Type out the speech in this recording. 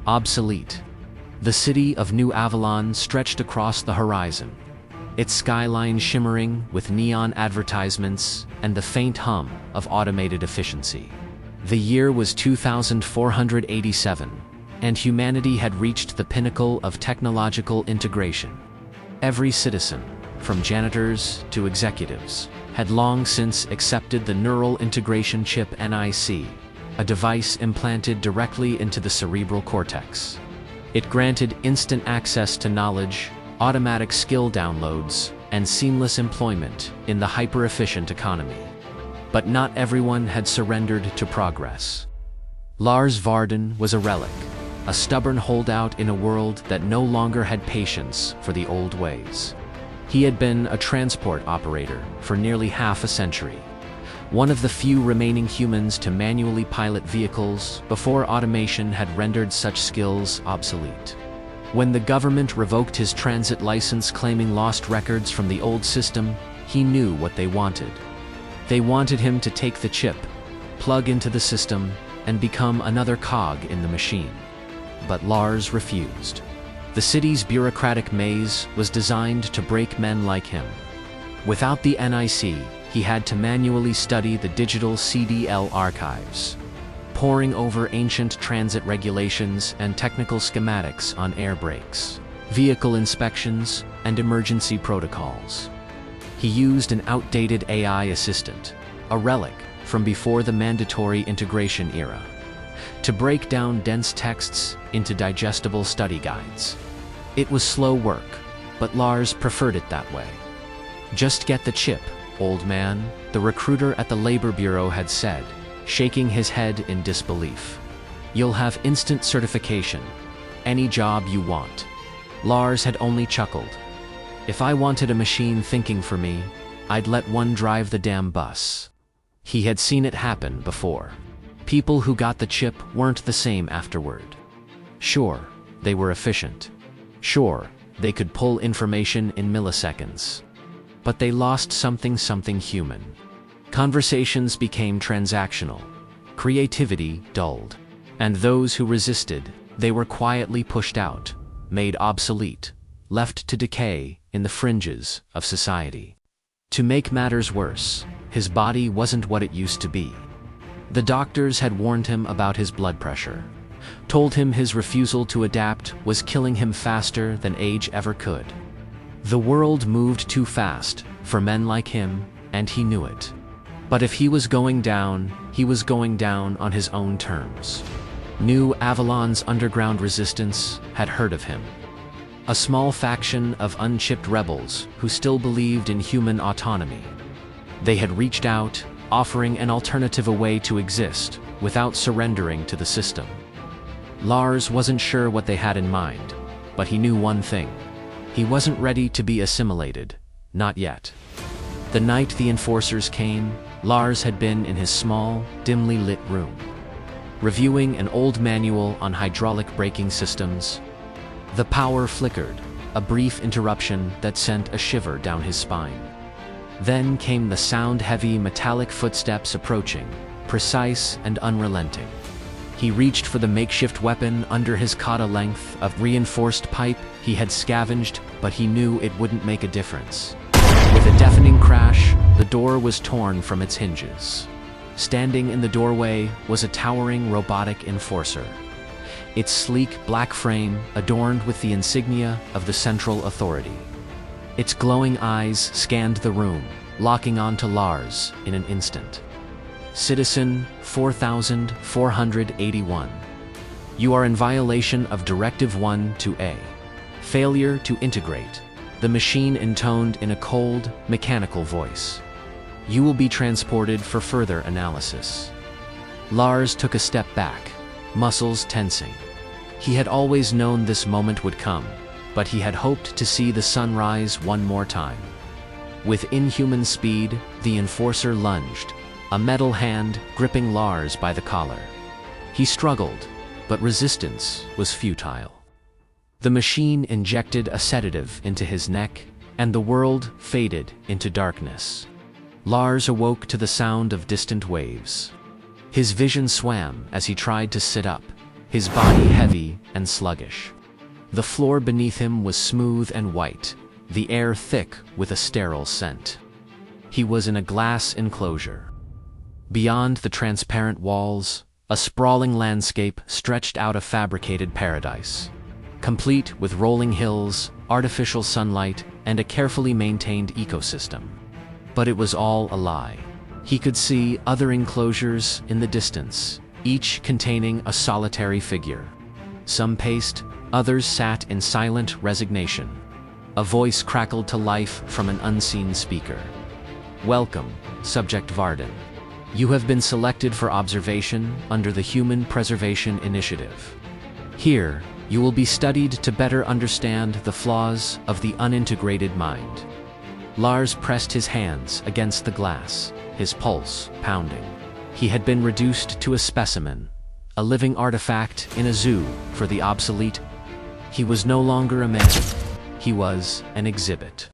Obsolete. The city of New Avalon stretched across the horizon, its skyline shimmering with neon advertisements and the faint hum of automated efficiency. The year was 2487, and humanity had reached the pinnacle of technological integration. Every citizen, from janitors to executives, had long since accepted the neural integration chip NIC, a device implanted directly into the cerebral cortex. It granted instant access to knowledge, automatic skill downloads, and seamless employment in the hyper-efficient economy. But not everyone had surrendered to progress. Lars Varden was a relic, a stubborn holdout in a world that no longer had patience for the old ways. He had been a transport operator for nearly half a century, one of the few remaining humans to manually pilot vehicles before automation had rendered such skills obsolete. When the government revoked his transit license claiming lost records from the old system, he knew what they wanted. They wanted him to take the chip, plug into the system, and become another cog in the machine. But Lars refused. The city's bureaucratic maze was designed to break men like him. Without the NIC, he had to manually study the digital CDL archives, poring over ancient transit regulations and technical schematics on air brakes, vehicle inspections, and emergency protocols. He used an outdated AI assistant, a relic from before the mandatory integration era, to break down dense texts into digestible study guides. It was slow work, but Lars preferred it that way. "Just get the chip, old man," the recruiter at the labor bureau had said, shaking his head in disbelief. "You'll have instant certification, any job you want." Lars had only chuckled. "If I wanted a machine thinking for me, I'd let one drive the damn bus." He had seen it happen before. People who got the chip weren't the same afterward. Sure, they were efficient. Sure, they could pull information in milliseconds. But they lost something human. Conversations became transactional. Creativity dulled. And those who resisted, they were quietly pushed out, made obsolete, left to decay in the fringes of society. To make matters worse, his body wasn't what it used to be. The doctors had warned him about his blood pressure, told him his refusal to adapt was killing him faster than age ever could. The world moved too fast for men like him, and he knew it. But if he was going down on his own terms. New Avalon's underground resistance had heard of him. A small faction of unchipped rebels who still believed in human autonomy. They had reached out, offering an alternative, a way to exist without surrendering to the system. Lars wasn't sure what they had in mind, but he knew one thing. He wasn't ready to be assimilated, not yet. The night the enforcers came, Lars had been in his small, dimly lit room, reviewing an old manual on hydraulic braking systems. The power flickered, a brief interruption that sent a shiver down his spine. Then came the sound-heavy metallic footsteps approaching, precise and unrelenting. He reached for the makeshift weapon under his kata length of reinforced pipe he had scavenged, but he knew it wouldn't make a difference. With a deafening crash, the door was torn from its hinges. Standing in the doorway was a towering robotic enforcer, its sleek black frame adorned with the insignia of the Central Authority. Its glowing eyes scanned the room, locking onto Lars in an instant. "Citizen 4481. You are in violation of Directive 1-A. Failure to integrate," the machine intoned in a cold, mechanical voice. "You will be transported for further analysis." Lars took a step back, muscles tensing. He had always known this moment would come, but he had hoped to see the sun rise one more time. With inhuman speed, the enforcer lunged, a metal hand gripping Lars by the collar. He struggled, but resistance was futile. The machine injected a sedative into his neck, and the world faded into darkness. Lars awoke to the sound of distant waves. His vision swam as he tried to sit up, his body heavy and sluggish. The floor beneath him was smooth and white, the air thick with a sterile scent. He was in a glass enclosure. Beyond the transparent walls, a sprawling landscape stretched out a fabricated paradise, complete with rolling hills, artificial sunlight, and a carefully maintained ecosystem. But it was all a lie. He could see other enclosures in the distance, each containing a solitary figure. Some paced, others sat in silent resignation. A voice crackled to life from an unseen speaker. "Welcome, Subject Varden. You have been selected for observation under the Human Preservation Initiative. Here, you will be studied to better understand the flaws of the unintegrated mind." Lars pressed his hands against the glass, his pulse pounding. He had been reduced to a specimen, a living artifact in a zoo for the obsolete. He was no longer a man. He was an exhibit.